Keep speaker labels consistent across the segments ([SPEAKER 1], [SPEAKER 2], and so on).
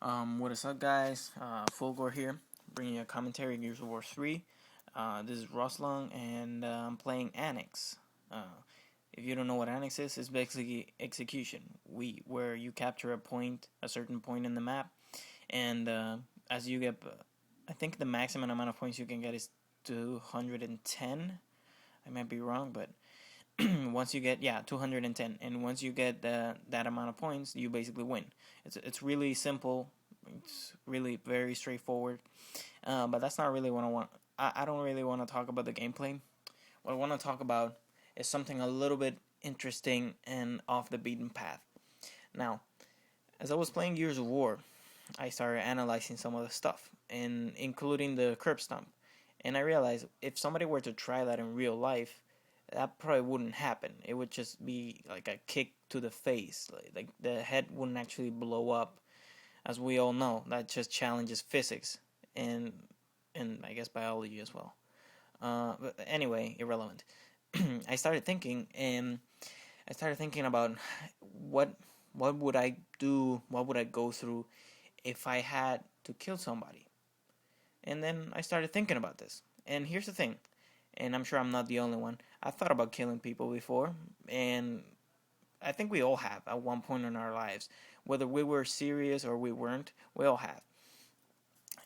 [SPEAKER 1] What is up, guys? Fulgore here, bringing you a commentary Gears of War 3. This is Roslong, and I'm playing Annex. If you don't know what Annex is, it's basically execution. Where you capture a certain point in the map, and as you get, I think the maximum amount of points you can get is 210. I might be wrong, but once you get 210, and once you get that amount of points, you basically win. It's really simple. It's really very straightforward. But that's not really what I want. I don't really want to talk about the gameplay. What I want to talk about is something a little bit interesting and off the beaten path. Now, as I was playing Gears of War, I started analyzing some of the stuff, and including the curb stomp. And I realized if somebody were to try that in real life, that probably wouldn't happen. It would just be like a kick to the face. Like the head wouldn't actually blow up. As we all know, that just challenges physics and I guess biology as well. But anyway, irrelevant. I started thinking, and I started thinking about what would I do, what would I go through if I had to kill somebody. And then I started thinking about this. And here's the thing, and I'm sure I'm not the only one. I've thought about killing people before, and I think we all have at one point in our lives. Whether we were serious or we weren't, we all have.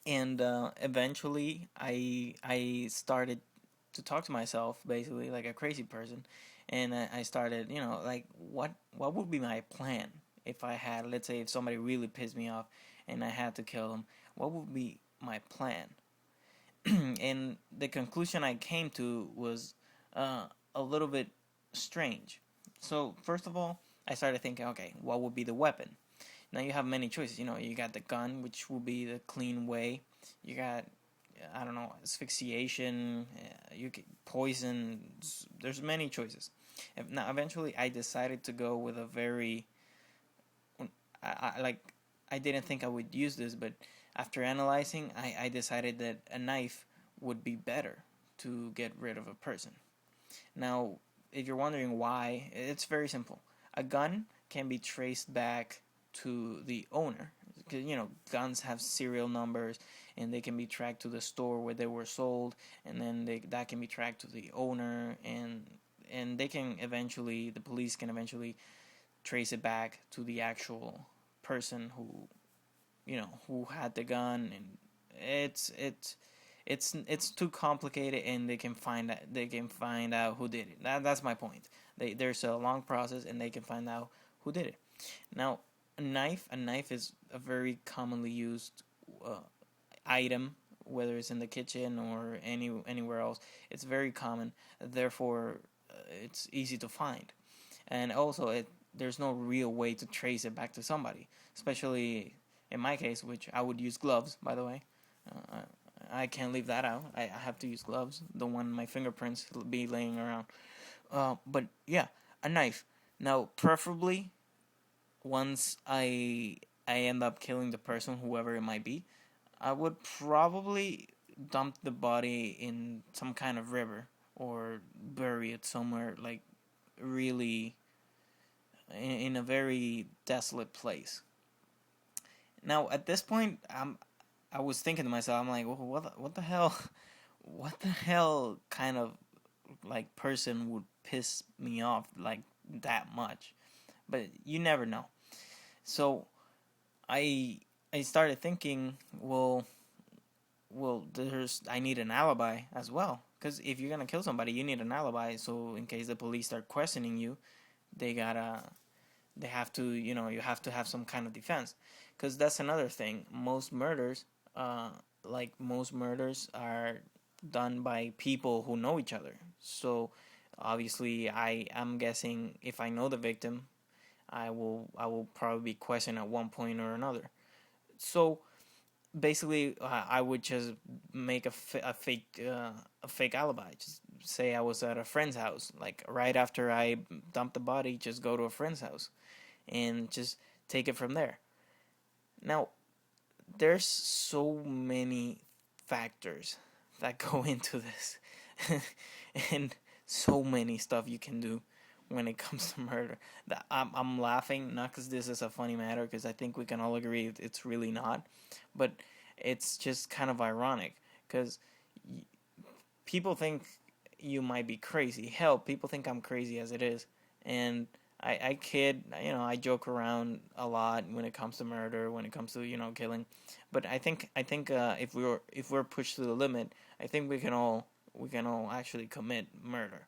[SPEAKER 1] And eventually, I started to talk to myself basically like a crazy person, and I started, like what would be my plan if I had, let's say, if somebody really pissed me off, and I had to kill them. What would be my plan? And the conclusion I came to was a little bit strange. So first of all, I started thinking, okay, what would be the weapon? Now you have many choices. You got the gun, which will be the clean way. You got, I don't know, asphyxiation. You get poison. There's many choices. Now eventually, I decided to go with a very, I didn't think I would use this, but after analyzing, I decided that a knife would be better to get rid of a person. Now, if you're wondering why, it's very simple. A gun can be traced back to the owner. Because, guns have serial numbers, and they can be tracked to the store where they were sold, and then that can be tracked to the owner, and they can eventually, the police can eventually trace it back to the actual person who had the gun, and it's too complicated, and they can find out who did it. That's my point. There's a long process, and they can find out who did it. Now, a knife is a very commonly used item, whether it's in the kitchen or anywhere else. It's very common, therefore it's easy to find, and also there's no real way to trace it back to somebody, especially in my case, which I would use gloves, by the way. I can't leave that out. I have to use gloves. Don't want my fingerprints be laying around. But yeah, a knife. Now, preferably, once I end up killing the person, whoever it might be, I would probably dump the body in some kind of river or bury it somewhere, like really in a very desolate place. Now, at this point, I was thinking to myself, I'm like, well, what the hell, what the hell kind of like person would piss me off like that much? But you never know. So I started thinking, well, I need an alibi as well, because if you're gonna kill somebody, you need an alibi. So in case the police start questioning you, they have to, you have to have some kind of defense, because that's another thing. Most murders are done by people who know each other. So obviously, I am guessing if I know the victim, I will probably be questioned at one point or another. So basically, I would just make a fake alibi. Just say I was at a friend's house, like right after I dumped the body. Just go to a friend's house, and just take it from there. Now, there's so many factors that go into this, and so many stuff you can do when it comes to murder. I'm laughing not because this is a funny matter, because I think we can all agree it's really not, but it's just kind of ironic because people think you might be crazy. Hell, people think I'm crazy as it is, and I kid, I joke around a lot when it comes to murder, when it comes to killing, but I think if we're pushed to the limit, I think we can all actually commit murder.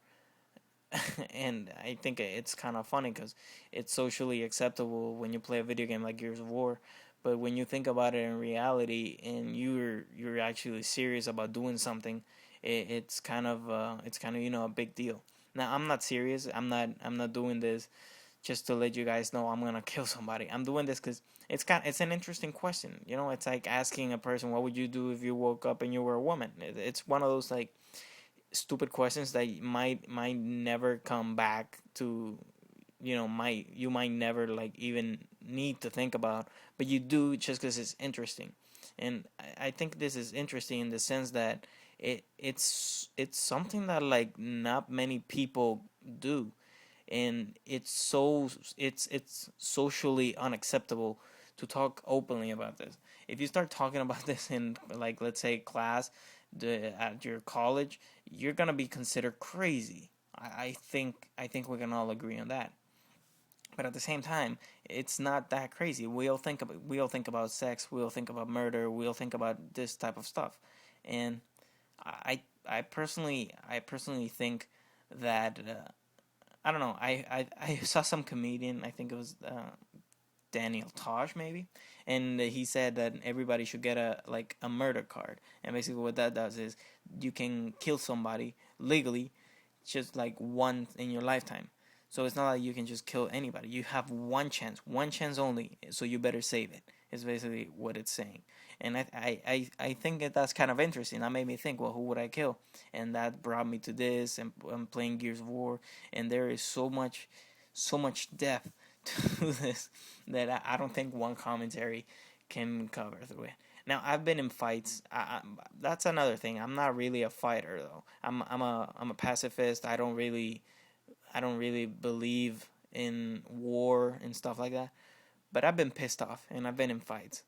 [SPEAKER 1] And I think it's kind of funny because it's socially acceptable when you play a video game like Gears of War, but when you think about it in reality and you're actually serious about doing something, it's kind of a big deal. Now I'm not serious. I'm not doing this just to let you guys know I'm gonna kill somebody. I'm doing this because it's an interesting question. It's like asking a person, what would you do if you woke up and you were a woman? It's one of those like stupid questions that might never come back to, you might never like even need to think about, but you do just because it's interesting. And I think this is interesting in the sense that it's something that like not many people do, and it's socially unacceptable to talk openly about this. If you start talking about this in, like, let's say class, at your college, you're gonna be considered crazy. I think we can all agree on that. But at the same time, it's not that crazy. We all think about sex. We all think about murder. We all think about this type of stuff, and I personally think that I don't know. I saw some comedian. I think it was Daniel Tosh maybe, and he said that everybody should get a murder card. And basically, what that does is you can kill somebody legally, just like once in your lifetime. So it's not like you can just kill anybody. You have one chance only. So you better save it. Is basically what it's saying. And I think that's kind of interesting. That made me think, well, who would I kill? And that brought me to this. And I'm playing Gears of War, and there is so much depth to this that I don't think one commentary can cover through it. Now I've been in fights. That's another thing. I'm not really a fighter though. I'm a pacifist. I don't really believe in war and stuff like that. But I've been pissed off and I've been in fights,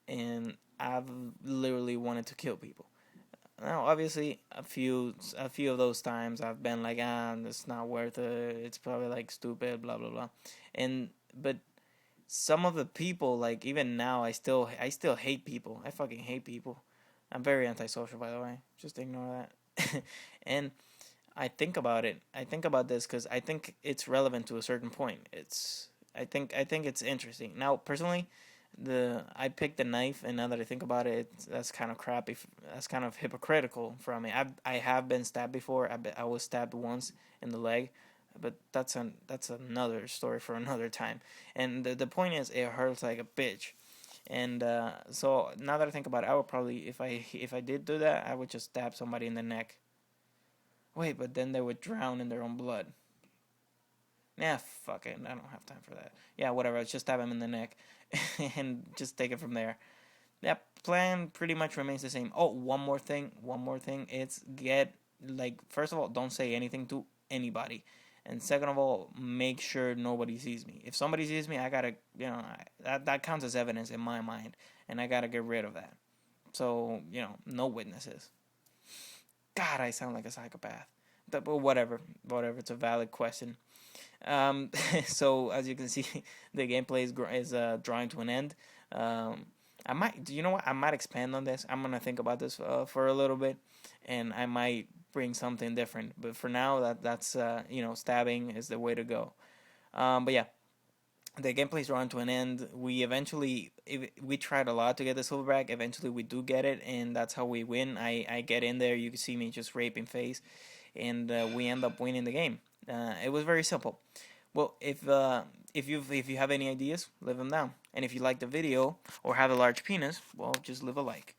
[SPEAKER 1] and I've literally wanted to kill people. Now, obviously, a few of those times I've been like, it's not worth it. It's probably like stupid, blah blah blah, and but some of the people, like even now, I still hate people. I fucking hate people. I'm very antisocial, by the way. Just ignore that. And I think about it. I think about this because I think it's relevant to a certain point. I think it's interesting. Now, personally, I picked the knife, and now that I think about it, that's kind of crappy. That's kind of hypocritical from me. I have been stabbed before. I was stabbed once in the leg, but that's another story for another time. And the point is, it hurts like a bitch. And so now that I think about it, I would probably, if I did do that, I would just stab somebody in the neck. Wait, but then they would drown in their own blood. Nah, fuck it. I don't have time for that. Yeah, whatever. Let's just stab him in the neck and just take it from there. That plan pretty much remains the same. Oh, one more thing. One more thing. It's first of all, don't say anything to anybody. And second of all, make sure nobody sees me. If somebody sees me, I gotta, that counts as evidence in my mind. And I gotta get rid of that. So, no witnesses. God, I sound like a psychopath. But whatever. Whatever. It's a valid question. So as you can see, the gameplay is drawing to an end. I might, you know what? I might expand on this. I'm gonna think about this for a little bit, and I might bring something different. But for now, that's stabbing is the way to go. But yeah, the gameplay's drawing to an end. We tried a lot to get the silverback. Eventually, we do get it, and that's how we win. I get in there. You can see me just raping face, and we end up winning the game. It was very simple. Well, if you have any ideas, leave them down. And if you like the video or have a large penis, well, just leave a like.